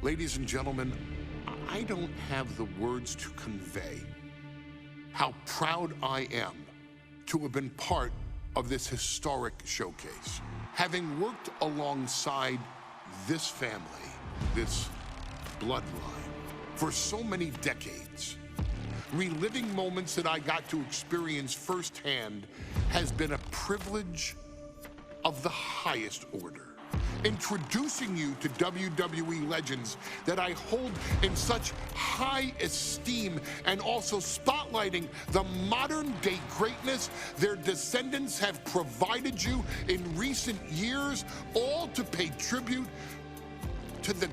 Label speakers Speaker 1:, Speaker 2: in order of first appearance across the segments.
Speaker 1: Ladies and gentlemen, I don't have the words to convey how proud I am to have been part of this historic showcase. Having worked alongside this family, this bloodline, for so many decades, reliving moments that I got to experience firsthand has been a privilege of the highest order. Introducing you to WWE legends that I hold in such high esteem, and also spotlighting the modern day greatness their descendants have provided you in recent years, all to pay tribute to the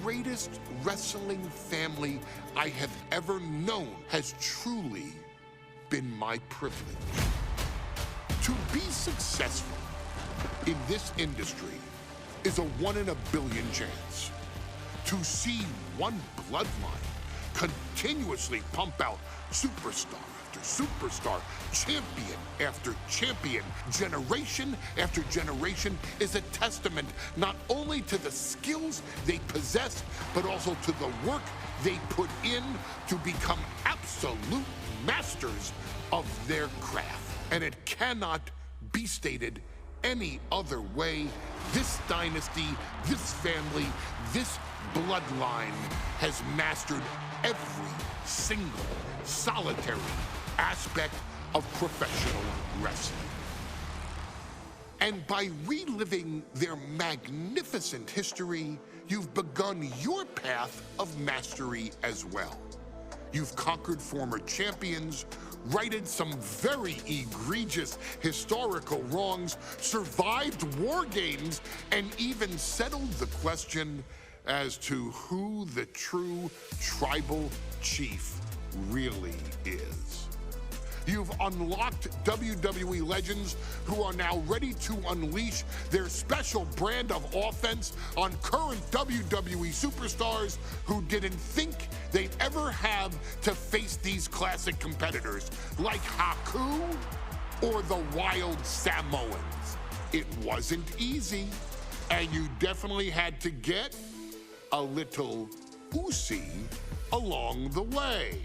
Speaker 1: greatest wrestling family I have ever known, has truly been my privilege. To be successful in this industry is a 1 in a billion chance. To see one bloodline continuously pump out superstar after superstar, champion after champion, generation after generation, is a testament not only to the skills they possess, but also to the work they put in to become absolute masters of their craft. And it cannot be stated any other way. This dynasty, this family, this bloodline has mastered every single solitary aspect of professional wrestling. And by reliving their magnificent history, you've begun your path of mastery as well. You've conquered former champions, righted some very egregious historical wrongs, survived war games, and even settled the question as to who the true tribal chief really is. You've unlocked WWE legends who are now ready to unleash their special brand of offense on current WWE superstars who didn't think they'd ever have to face these classic competitors like Haku or the Wild Samoans. It wasn't easy, and you definitely had to get a little oozy along the way.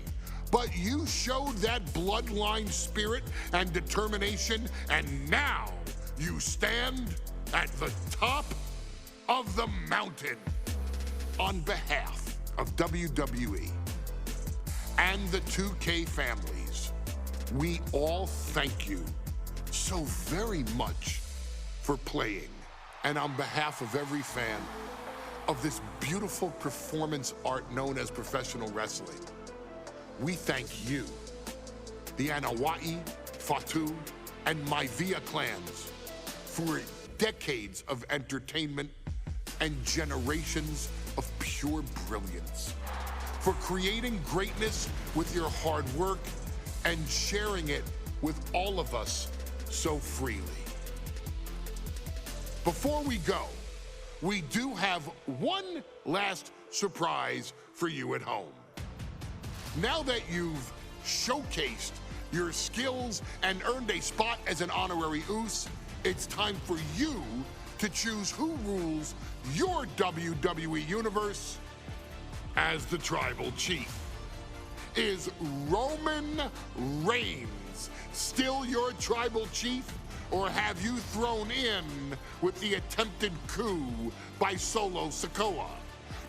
Speaker 1: But you showed that bloodline spirit and determination, and now you stand at the top of the mountain. On behalf of WWE and the 2K families, we all thank you so very much for playing. And on behalf of every fan of this beautiful performance art known as professional wrestling, we thank you, the Anawai, Fatu, and Maivia clans, for decades of entertainment and generations of pure brilliance, for creating greatness with your hard work and sharing it with all of us so freely. Before we go, we do have one last surprise for you at home. Now that you've showcased your skills and earned a spot as an honorary Oos, it's time for you to choose who rules your WWE universe as the tribal chief. Is Roman Reigns still your tribal chief, or have you thrown in with the attempted coup by Solo Sikoa?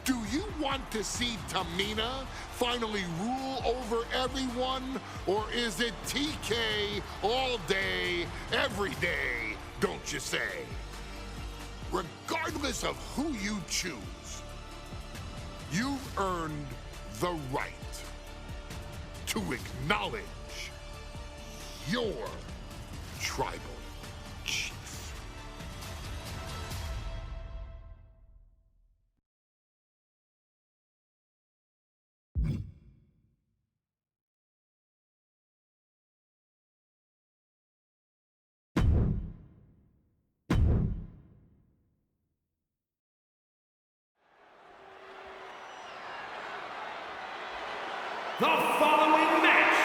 Speaker 1: Do you want to see Tamina finally rule over everyone? Or is it TK all day, every day, don't you say? Regardless of who you choose, you've earned the right to acknowledge your tribal chief.
Speaker 2: The following match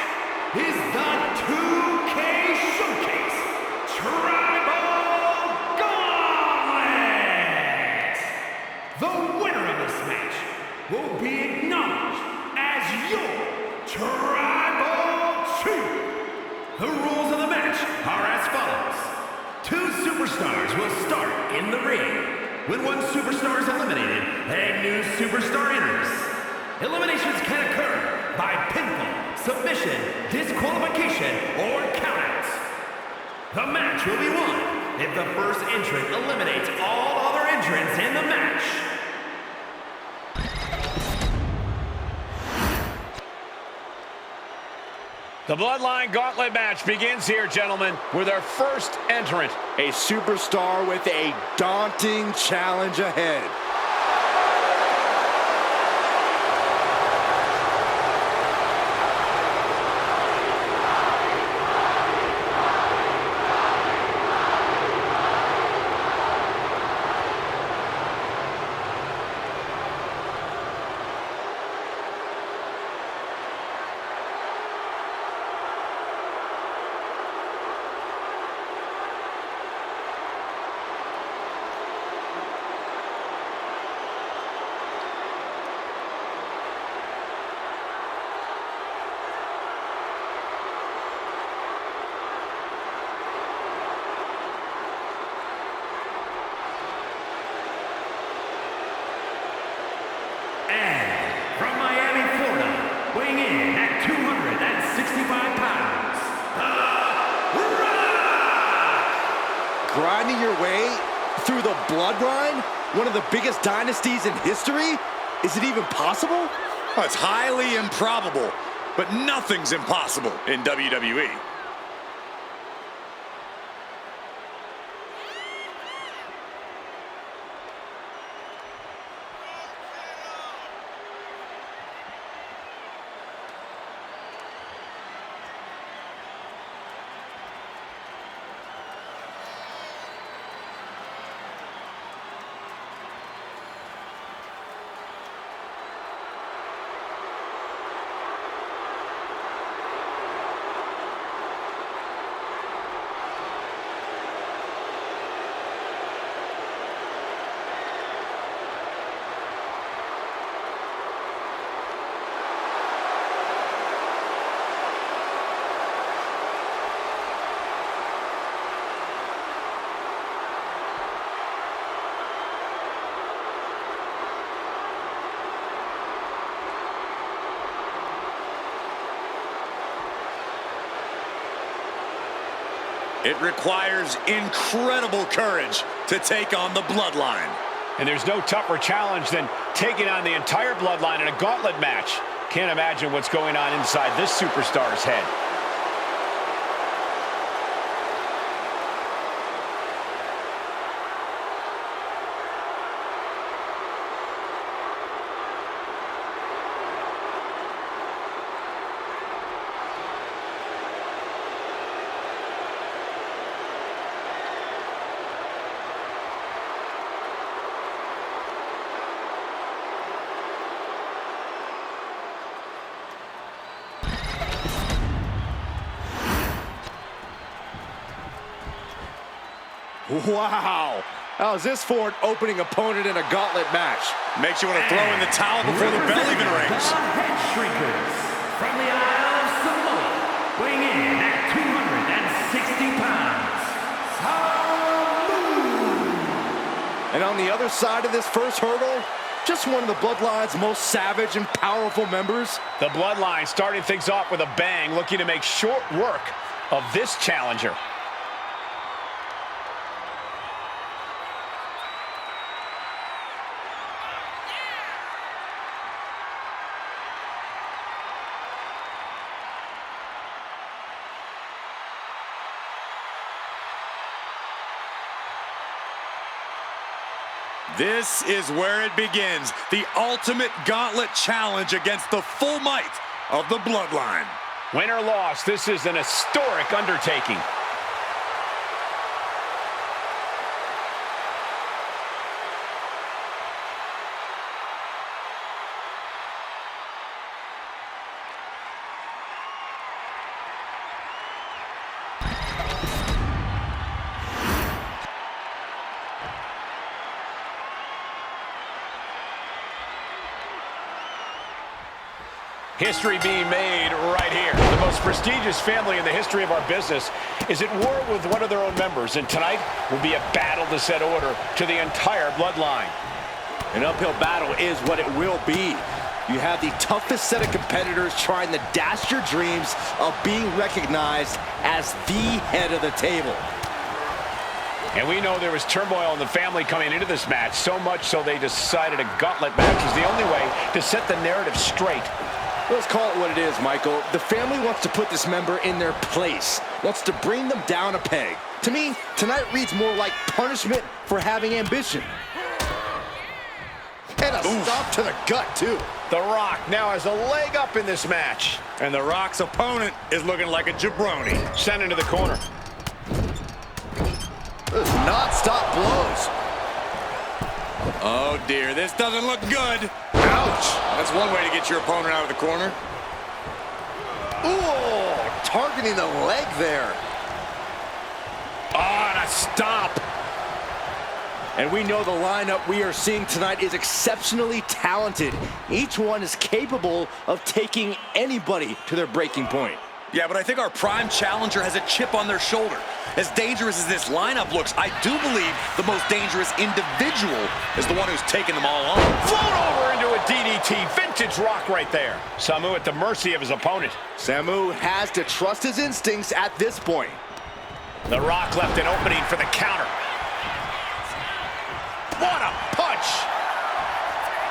Speaker 2: is the 2K Showcase Tribal Gauntlet! The winner of this match will be acknowledged as your Tribal Chief. The rules of the match are as follows. 2 superstars will start in the ring. When one superstar is eliminated, a new superstar enters. Eliminations can occur by pinfall, submission, disqualification, or countouts. The match will be won if the first entrant eliminates all other entrants in the match.
Speaker 3: The Bloodline Gauntlet match begins here, gentlemen, with our first entrant.
Speaker 4: A superstar with a daunting challenge ahead. Grinding your way through the Bloodline, one of the biggest dynasties in history? Is it even possible?
Speaker 5: Well, it's highly improbable, but nothing's impossible in WWE. It requires incredible courage to take on the Bloodline.
Speaker 3: And there's no tougher challenge than taking on the entire Bloodline in a gauntlet match. Can't imagine what's going on inside this superstar's head.
Speaker 4: Wow. How's this for an opening opponent in a gauntlet match?
Speaker 5: Makes you want to throw in the towel before the bell even rings.
Speaker 2: The Head Shrinkers from the Isle of Samoa, weighing in at 260 pounds. Samoa.
Speaker 4: And on the other side of this first hurdle, just one of the Bloodline's most savage and powerful members.
Speaker 3: The Bloodline starting things off with a bang, looking to make short work of this challenger.
Speaker 5: This is where it begins, the ultimate gauntlet challenge against the full might of the Bloodline.
Speaker 3: Win or loss, this is an historic undertaking. History being made right here. The most prestigious family in the history of our business is at war with one of their own members, and tonight will be a battle to set order to the entire bloodline.
Speaker 4: An uphill battle is what it will be. You have the toughest set of competitors trying to dash your dreams of being recognized as the head of the table.
Speaker 3: And we know there was turmoil in the family coming into this match, so much so they decided a gauntlet match was the only way to set the narrative straight.
Speaker 4: Let's call it what it is, Michael. The family wants to put this member in their place, wants to bring them down a peg. To me, tonight reads more like punishment for having ambition. And a stop to the gut, too.
Speaker 3: The Rock now has a leg up in this match.
Speaker 5: And The Rock's opponent is looking like a jabroni.
Speaker 3: Sent into the corner.
Speaker 4: Non-stop blows.
Speaker 5: Oh, dear. This doesn't look good. Ouch. That's one way to get your opponent out of the corner.
Speaker 4: Ooh, targeting the leg there.
Speaker 3: Oh, and a stop.
Speaker 4: And we know the lineup we are seeing tonight is exceptionally talented. Each one is capable of taking anybody to their breaking point.
Speaker 5: Yeah, but I think our prime challenger has a chip on their shoulder. As dangerous as this lineup looks, I do believe the most dangerous individual is the one who's taking them all on.
Speaker 3: Float over into a DDT. Vintage Rock right there. Samu at the mercy of his opponent.
Speaker 4: Samu has to trust his instincts at this point.
Speaker 3: The Rock left an opening for the counter. What a punch!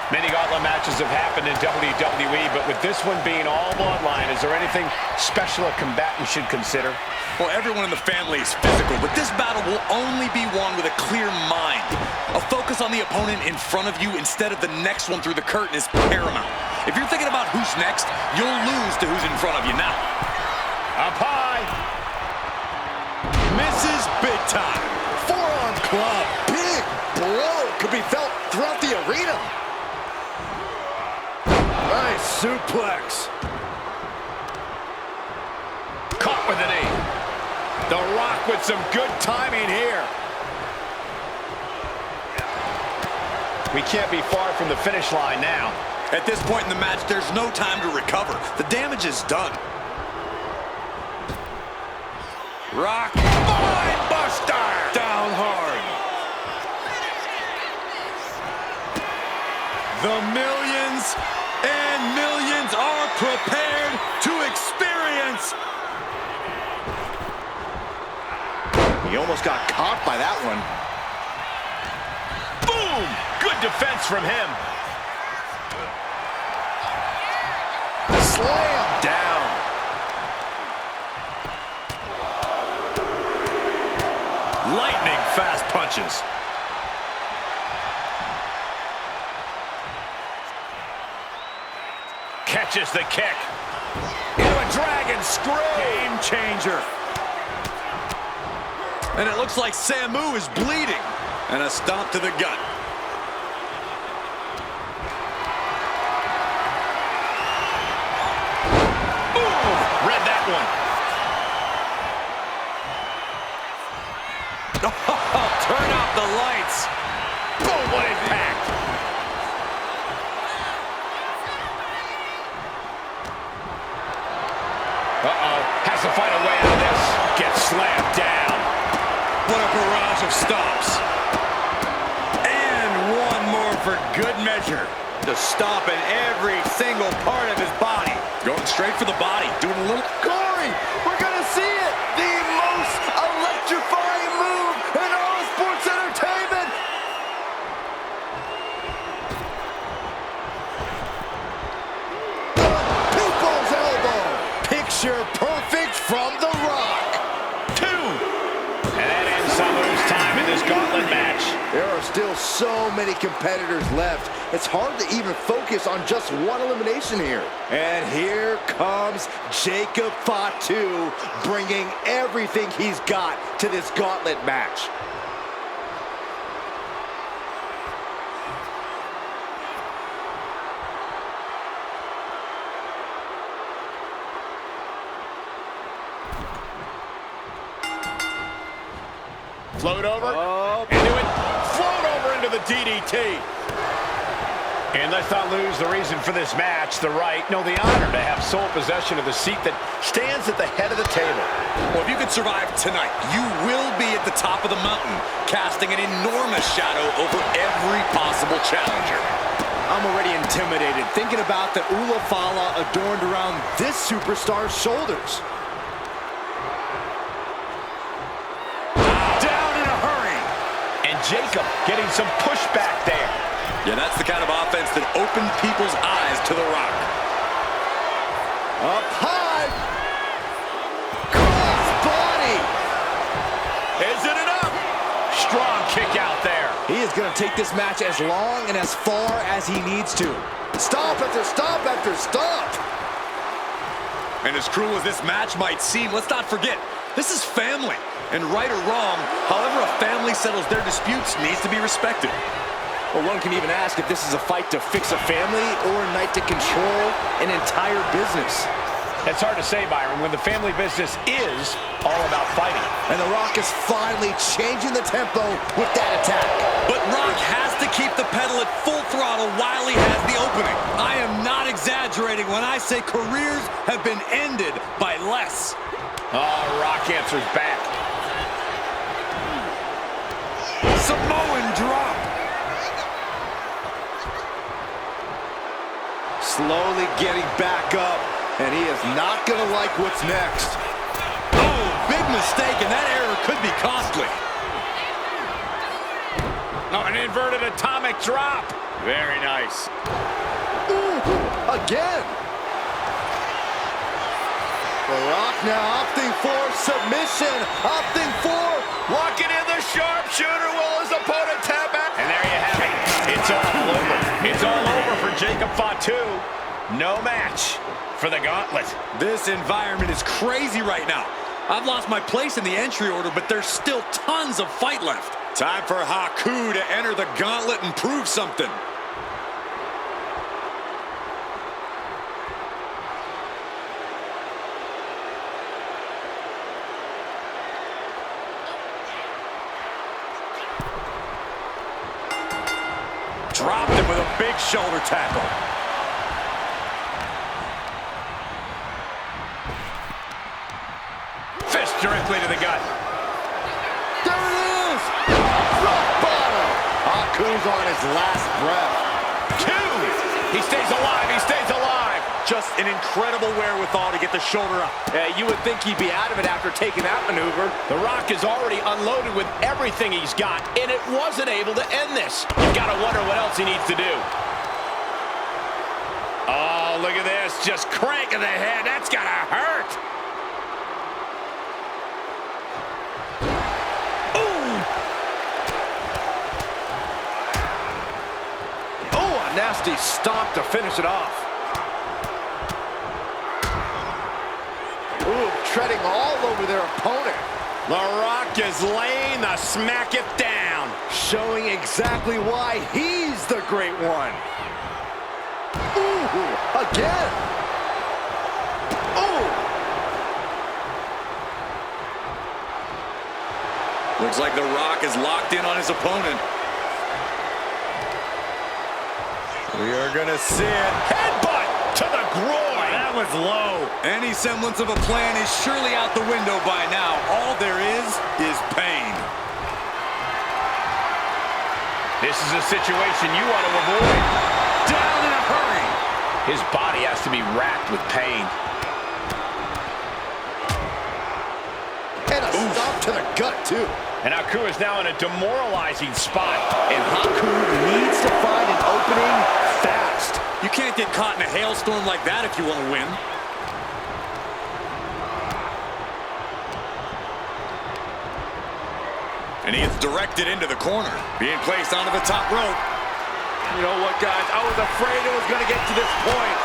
Speaker 3: Many gauntlet matches have happened in WWE, but with this one being all bloodline, is there anything special a combatant should consider?
Speaker 5: Well, everyone in the family is physical, but this battle will only be won with a clear mind. A focus on the opponent in front of you instead of the next one through the curtain is paramount. If you're thinking about who's next, you'll lose to who's in front of you now.
Speaker 3: Up high.
Speaker 4: Misses big time. Forearm club. Big blow could be felt throughout the arena. Nice suplex.
Speaker 3: Caught with an knee. The Rock with some good timing here. We can't be far from the finish line now.
Speaker 5: At this point in the match, there's no time to recover. The damage is done. Rock. Spine buster. Down hard. The millions and millions are prepared to experience.
Speaker 4: He almost got caught by that one.
Speaker 3: Boom! Good defense from him.
Speaker 4: Slam down.
Speaker 5: Lightning fast punches.
Speaker 3: Catches the kick. Into a dragon screw.
Speaker 5: Game changer. And it looks like Samu is bleeding. And a stomp to the gut.
Speaker 3: Boom! Read that one.
Speaker 5: Turn off the lights.
Speaker 3: Boom, what impact. Uh-oh, has to find a way out of this. Gets slammed down.
Speaker 5: What a barrage of stops. And one more for good measure. To stop in every single part of his body. Going straight for the body. Doing a little...
Speaker 4: Corey, we're going to see it. The most electrifying move in all sports entertainment. People's elbow. Picture perfect from The Rock.
Speaker 3: 2. And that ends Samu's time in this gauntlet match.
Speaker 4: There are still so many competitors left. It's hard to even focus on just one elimination here. And here comes Jacob Fatu, bringing everything he's got to this gauntlet match.
Speaker 3: Float over into it. Float over into the DDT. And let's not lose the reason for this match, the right, no, the honor to have sole possession of the seat that stands at the head of the table.
Speaker 5: Well, if you can survive tonight, you will be at the top of the mountain, casting an enormous shadow over every possible challenger.
Speaker 4: I'm already intimidated thinking about the Ulafala adorned around this superstar's shoulders.
Speaker 5: Down in a hurry.
Speaker 3: And Jacob getting some pushback there.
Speaker 5: Yeah, that's the kind of offense that opened people's eyes to The Rock.
Speaker 4: Up high. Cross body.
Speaker 5: Is it enough?
Speaker 3: Strong kick out there.
Speaker 4: He is going to take this match as long and as far as he needs to. Stomp after stomp after stomp.
Speaker 5: And as cruel as this match might seem, let's not forget, this is family. And right or wrong, however a family settles their disputes needs to be respected.
Speaker 4: Well, one can even ask if this is a fight to fix a family or a night to control an entire business.
Speaker 3: It's hard to say, Byron, when the family business is all about fighting.
Speaker 4: And The Rock is finally changing the tempo with that attack.
Speaker 5: But Rock has to keep the pedal at full throttle while he has the opening. I am not exaggerating when I say careers have been ended by less.
Speaker 3: Oh, Rock answers back.
Speaker 5: Samoan drop.
Speaker 4: Slowly getting back up, and he is not going to like what's next.
Speaker 5: Oh, big mistake, and that error could be costly.
Speaker 3: Oh, an inverted atomic drop. Very nice.
Speaker 4: Ooh, again. The Rock now opting for submission, opting for
Speaker 3: Walking in the sharpshooter. Will his opponent tap out? And there you have it. It's all over. It's all over for Jacob Fatu. No match for the Gauntlet.
Speaker 5: This environment is crazy right now. I've lost my place in the entry order, but there's still tons of fight left. Time for Haku to enter the Gauntlet and prove something. Dropped him with a big shoulder tackle.
Speaker 3: Fist directly to the gut.
Speaker 4: There it is! Rock bottom! Haku's on his last breath.
Speaker 3: Two! He stays alive, he stays alive!
Speaker 5: Just an incredible wherewithal to get the shoulder up.
Speaker 3: You would think he'd be out of it after taking that maneuver. The Rock is already unloaded with everything he's got, and it wasn't able to end this. You've got to wonder what else he needs to do. Oh, look at this. Just cranking the head. That's got to hurt.
Speaker 4: Oh, a nasty stomp to finish it off. Ooh, treading all over their opponent.
Speaker 3: The Rock is laying the smack it down.
Speaker 4: Showing exactly why he's the great one. Ooh, again. Ooh.
Speaker 5: Looks like The Rock is locked in on his opponent. We are gonna see it.
Speaker 3: Headbutt to the groin.
Speaker 5: That was low. Any semblance of a plan is surely out the window by now. All there is pain.
Speaker 3: This is a situation you want to avoid.
Speaker 5: Down in a hurry.
Speaker 3: His body has to be racked with pain.
Speaker 4: And a stomp to the gut, too.
Speaker 3: And Haku is now in a demoralizing spot.
Speaker 4: And Haku needs to find an opening fast.
Speaker 5: You can't get caught in a hailstorm like that if you want to win. And he gets directed into the corner, being placed onto the top rope.
Speaker 4: You know what, guys? I was afraid it was going to get to this point.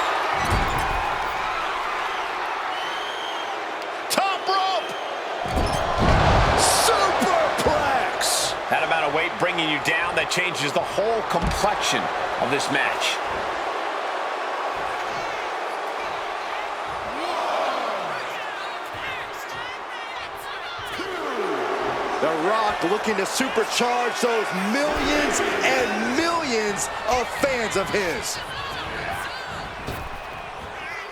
Speaker 3: Top rope!
Speaker 4: Superplex!
Speaker 3: That amount of weight bringing you down, that changes the whole complexion of this match. The Rock looking to supercharge those millions and millions
Speaker 4: millions of fans of his.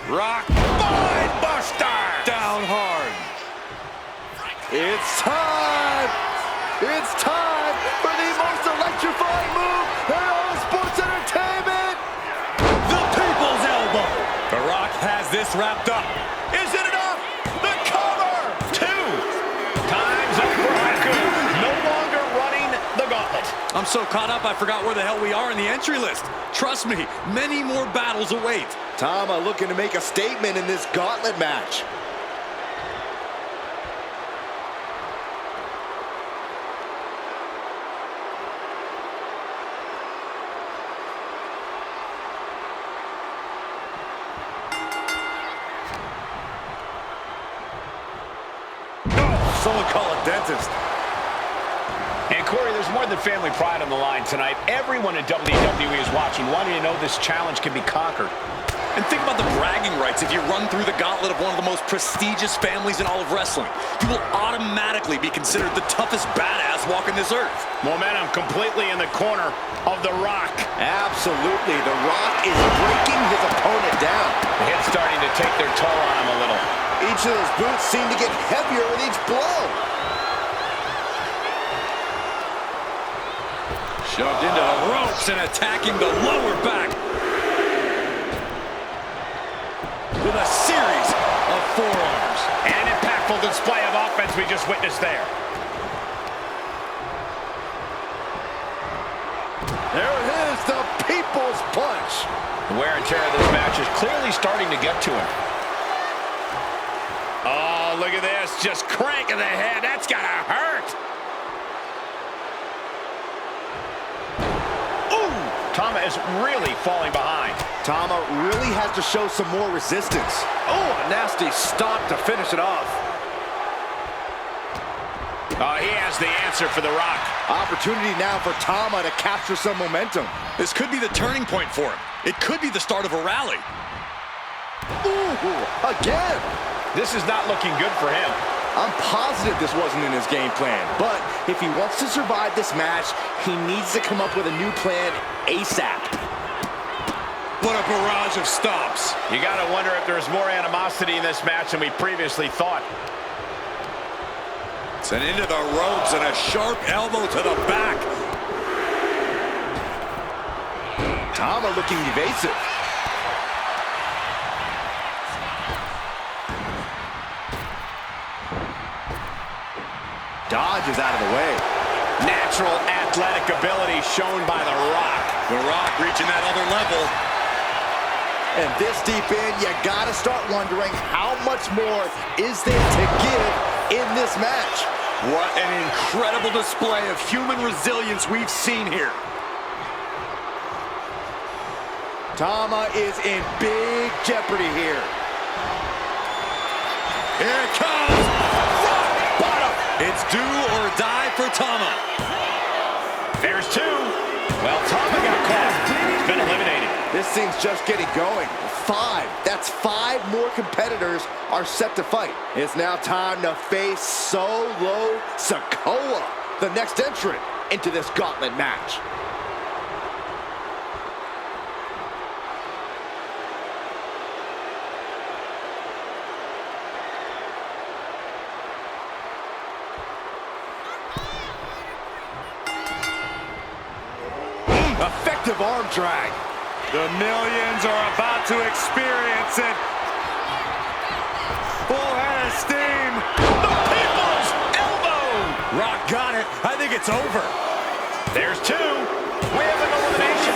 Speaker 5: Rock, spine buster! Down hard.
Speaker 4: It's time! It's time for the most electrifying move in all sports entertainment!
Speaker 5: The People's Elbow. The Rock has this wrapped up. Is it enough? The cover!
Speaker 3: 2. Time's up for Haku. No longer running the gauntlet.
Speaker 5: I'm so caught up I forgot where the hell we are in the entry list. Trust me, many more battles await.
Speaker 4: Tama looking to make a statement in this gauntlet match.
Speaker 5: Someone call a dentist.
Speaker 3: And Corey, there's more than family pride on the line tonight. Everyone in WWE is watching, wanting to know this challenge can be conquered.
Speaker 5: And think about the bragging rights. If you run through the gauntlet of one of the most prestigious families in all of wrestling, you will automatically be considered the toughest badass walking this earth.
Speaker 3: Momentum completely in the corner of The Rock.
Speaker 4: Absolutely, The Rock is breaking his opponent down.
Speaker 3: The hit's starting to take their toll on him a little.
Speaker 4: Each of those boots seem to get heavier with each blow.
Speaker 5: Shoved into the ropes and attacking the lower back with a series of forearms.
Speaker 3: And an impactful display of offense we just witnessed there.
Speaker 4: There it is, the People's Punch.
Speaker 3: The wear and tear of this match is clearly starting to get to him. Oh, look at this. Just cranking the head. That's gotta hurt. Ooh, Tama is really falling behind.
Speaker 4: Tama really has to show some more resistance. Oh, a nasty stop to finish it off.
Speaker 3: He has the answer for The Rock.
Speaker 4: Opportunity now for Tama to capture some momentum.
Speaker 5: This could be the turning point for him. It could be the start of a rally.
Speaker 4: Ooh, again.
Speaker 3: This is not looking good for him.
Speaker 4: I'm positive this wasn't in his game plan, but if he wants to survive this match, he needs to come up with a new plan ASAP.
Speaker 5: What a barrage of stops.
Speaker 3: You gotta wonder if there's more animosity in this match than we previously thought.
Speaker 5: Sent into the ropes and a sharp elbow to the back.
Speaker 4: Tama looking evasive. Dodges out of the way.
Speaker 3: Natural athletic ability shown by The Rock.
Speaker 5: The Rock reaching that other level.
Speaker 4: And this deep in, you gotta start wondering how much more is there to give in this match.
Speaker 5: What an incredible display of human resilience we've seen here.
Speaker 4: Tama is in big jeopardy here.
Speaker 5: Here it comes. Rock bottom. It's do or die for Tama.
Speaker 3: There's 2. Well, Tama got caught. He's been eliminated.
Speaker 4: This thing's just getting going. 5. That's 5 more competitors are set to fight. It's now time to face Solo Sikoa, the next entrant into this gauntlet match. Effective arm drag.
Speaker 5: The millions are about to experience it. Full head of steam.
Speaker 3: The People's Elbow!
Speaker 5: Rock got it. I think it's over.
Speaker 3: There's 2. We have an elimination.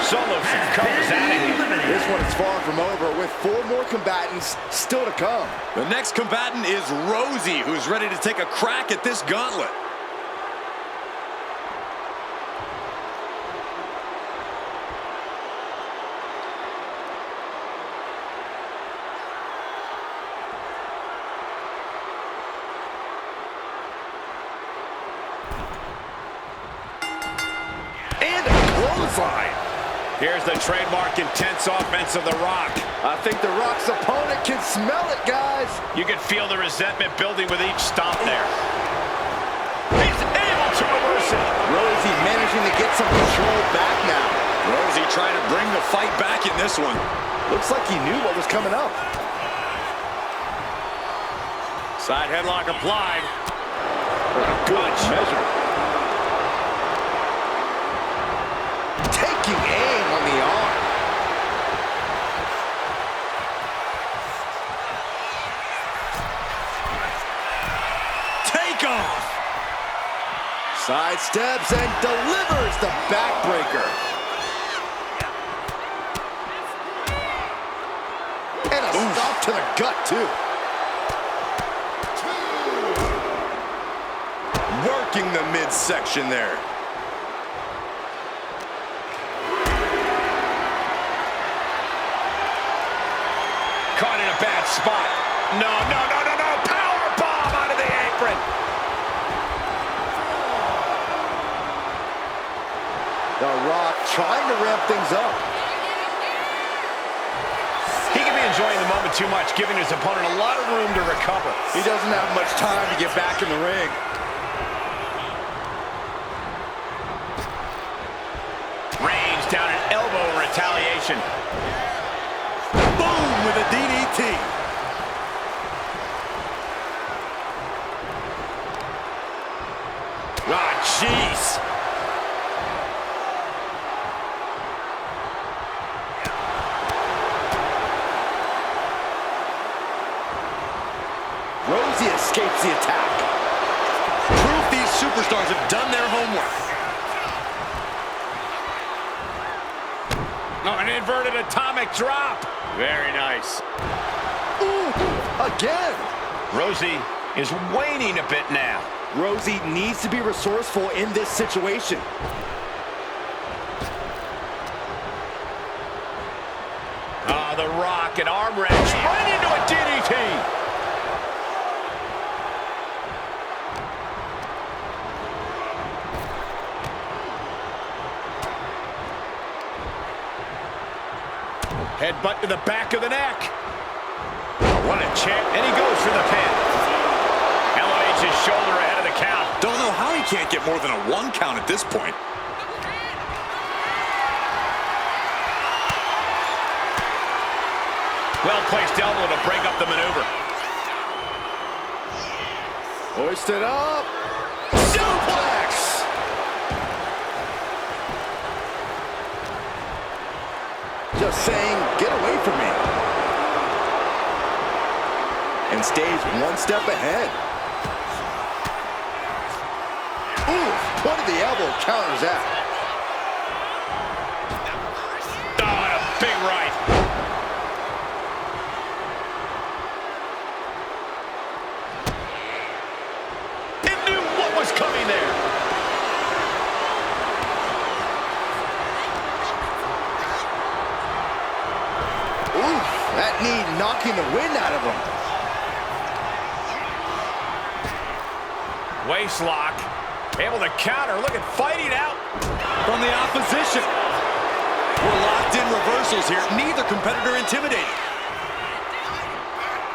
Speaker 3: Solo Sikoa's out of here.
Speaker 4: This one is far from over with 4 more combatants still to come.
Speaker 5: The next combatant is Rosie, who's ready to take a crack at this gauntlet.
Speaker 4: Bloodline.
Speaker 3: Here's the trademark intense offense of The Rock.
Speaker 4: I think The Rock's opponent can smell it, guys.
Speaker 3: You can feel the resentment building with each stomp there. He's able to reverse it.
Speaker 4: Rosie managing to get some control back now.
Speaker 5: to fight back in this one.
Speaker 4: Looks like he knew what was coming up.
Speaker 3: Side headlock applied.
Speaker 4: Good measure. Taking aim on the arm.
Speaker 5: Take off.
Speaker 4: Side steps and delivers the backbreaker. And a stop to the gut, too.
Speaker 5: Working the midsection there.
Speaker 3: Caught in a bad spot. No. Power bomb out of the apron.
Speaker 4: The Rock trying to ramp things up.
Speaker 3: He can be enjoying the moment too much, giving his opponent a lot of room to recover.
Speaker 4: He doesn't have much time to get back in the ring.
Speaker 3: Reigns down an elbow in retaliation.
Speaker 5: Boom with a DDT.
Speaker 3: Ah, jeez.
Speaker 4: Rosie escapes the attack.
Speaker 5: Proof these superstars have done their homework.
Speaker 3: Oh, an inverted atomic drop. Very nice.
Speaker 4: Ooh, again.
Speaker 3: Rosie is waning a bit now.
Speaker 4: Rosie needs to be resourceful in this situation.
Speaker 3: Ah, The Rock, an arm wrench right into a DDT. Headbutt to the back of the neck. What a chant. And he goes for the pin. Elevates his shoulder ahead of the count.
Speaker 5: Don't know how he can't get more than a 1 count at this point.
Speaker 3: Well-placed elbow to break up the maneuver.
Speaker 4: Hoisted up. Suplex. Just saying, get away from me. And stays 1 step ahead. Ooh, point of the elbow counters that.
Speaker 3: Oh, and a big right. He knew what was coming there.
Speaker 4: Ooh, that knee knocking the wind out of him.
Speaker 3: Waist lock. Able to counter. Look at fighting out.
Speaker 5: From the opposition. We're locked in reversals here. Neither competitor intimidated.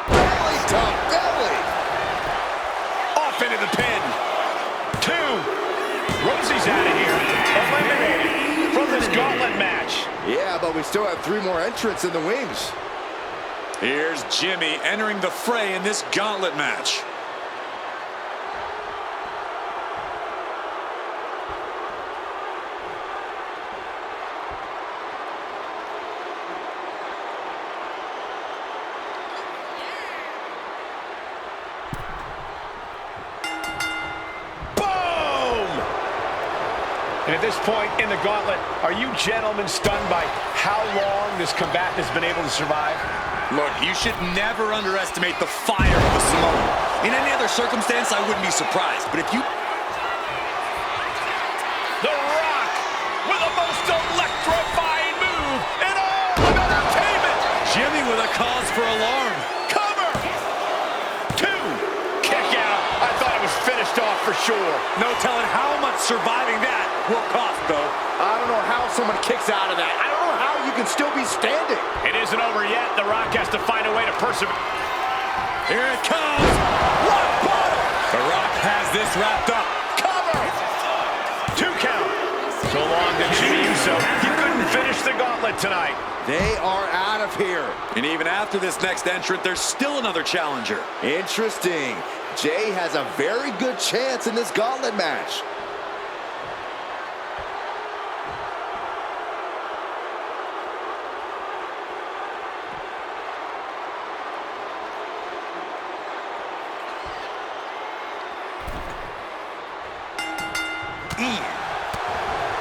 Speaker 4: Belly to belly.
Speaker 3: Off into the pin. 2. Rosie's out of here. Eliminated from this gauntlet match.
Speaker 4: Yeah, but we still have 3 more entrants in the wings.
Speaker 5: Here's Jimmy entering the fray in this gauntlet match.
Speaker 3: And at this point in the gauntlet, are you gentlemen stunned by how long this combatant has been able to survive?
Speaker 5: Look, you should never underestimate the fire of the Samoan. In any other circumstance, I wouldn't be surprised. But if you...
Speaker 3: The Rock with the most electrifying move in all of entertainment.
Speaker 5: Jimmy with a cause for alarm.
Speaker 3: Cover. 2. Kick out. I thought it was finished off for sure.
Speaker 5: No telling how much surviving that will cost, though.
Speaker 4: I don't know how someone kicks out of that. I don't know how you can still be standing.
Speaker 3: It isn't over yet. The Rock has to find a way to persevere.
Speaker 5: Here it comes. Rock bottom. The Rock has this wrapped up.
Speaker 3: Cover. 2 count. So long to Jimmy Uso. He couldn't finish the gauntlet. Gauntlet tonight.
Speaker 4: They are out of here.
Speaker 5: And even after this next entrant, there's still another challenger.
Speaker 4: Interesting. Jay has a very good chance in this Gauntlet match.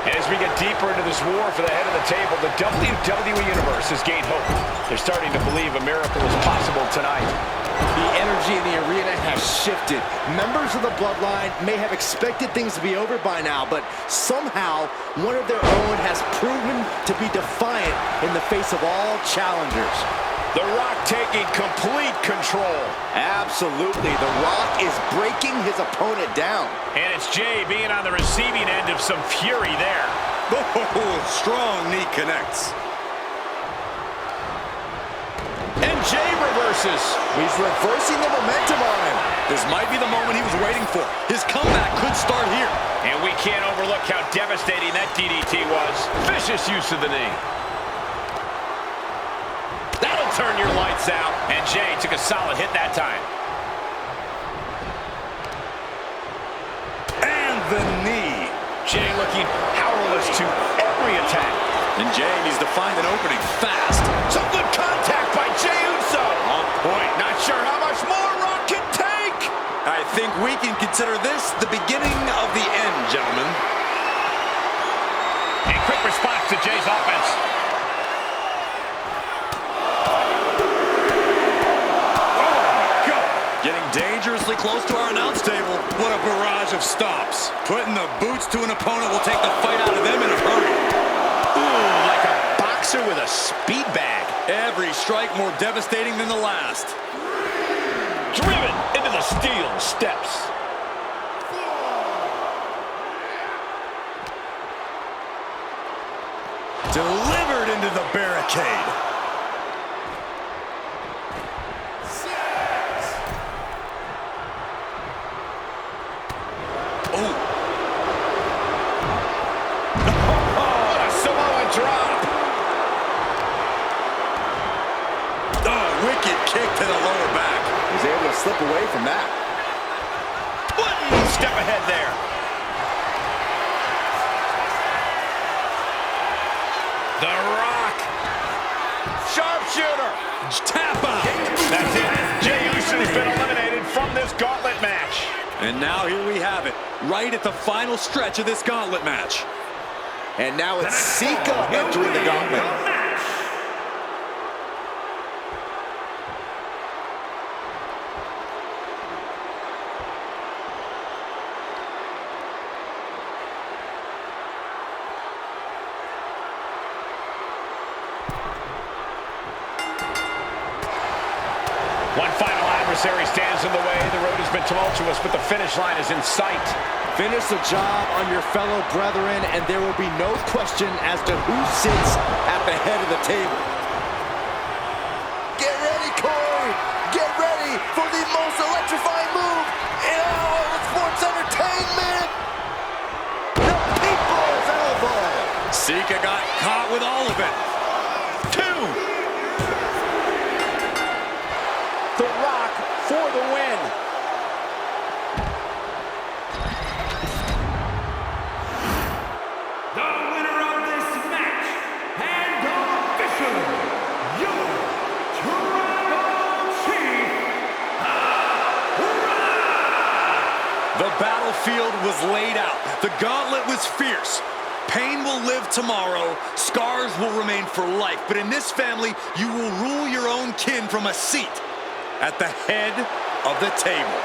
Speaker 3: As we get deeper into this war for the head of the table, the WWE Universe has gained hope. They're starting to believe a miracle is possible tonight.
Speaker 4: The energy in the arena has shifted. Members of the Bloodline may have expected things to be over by now, but somehow one of their own has proven to be defiant in the face of all challengers.
Speaker 3: The Rock taking complete control.
Speaker 4: Absolutely. The Rock is breaking his opponent down.
Speaker 3: And it's Jay being on the receiving end of some fury there.
Speaker 5: Oh, strong knee connects.
Speaker 3: And Jay reverses.
Speaker 4: He's reversing the momentum on him.
Speaker 5: This might be the moment he was waiting for. His comeback could start here.
Speaker 3: And we can't overlook how devastating that DDT was. Vicious use of the knee. That'll turn your lights out. And Jay took a solid hit that time.
Speaker 5: And the knee.
Speaker 3: Jay looking powerless to every attack.
Speaker 5: And Jay needs to find an opening fast.
Speaker 3: Some good contact by Jey Uso.
Speaker 5: On point.
Speaker 3: Not sure how much more Rock can take.
Speaker 5: I think we can consider this the beginning of the end, gentlemen.
Speaker 3: A quick response to Jay's offense.
Speaker 5: Getting dangerously close to our announce table. What a barrage of stops. Putting the boots to an opponent will take the fight out of them in a hurry.
Speaker 3: Ooh, like a boxer with a speed bag.
Speaker 5: Every strike more devastating than the last.
Speaker 3: Driven into the steel steps.
Speaker 5: Delivered into the barricade.
Speaker 4: Slip away from that.
Speaker 3: One step ahead there. The Rock. Sharpshooter.
Speaker 5: Tap out.
Speaker 3: That's it. Jey Uso has been eliminated from this Gauntlet match.
Speaker 5: And now here we have it, right at the final stretch of this Gauntlet match.
Speaker 4: And now it's Sika entering the Gauntlet.
Speaker 3: One final adversary stands in the way. The road has been tumultuous, but the finish line is in sight.
Speaker 4: Finish the job on your fellow brethren, and there will be no question as to who sits at the head of the table. Get ready, Corey! Get ready for the most electrifying move in all of sports entertainment! The People's Elbow!
Speaker 5: Sika got caught with all of it.
Speaker 3: The Rock for the win.
Speaker 2: The winner of this match, and officially your Tribal Chief, Rock.
Speaker 5: The battlefield was laid out. The gauntlet was fierce. Pain will live tomorrow. Scars will remain for life. But in this family, you will rule your own kin from a seat at the head of the table.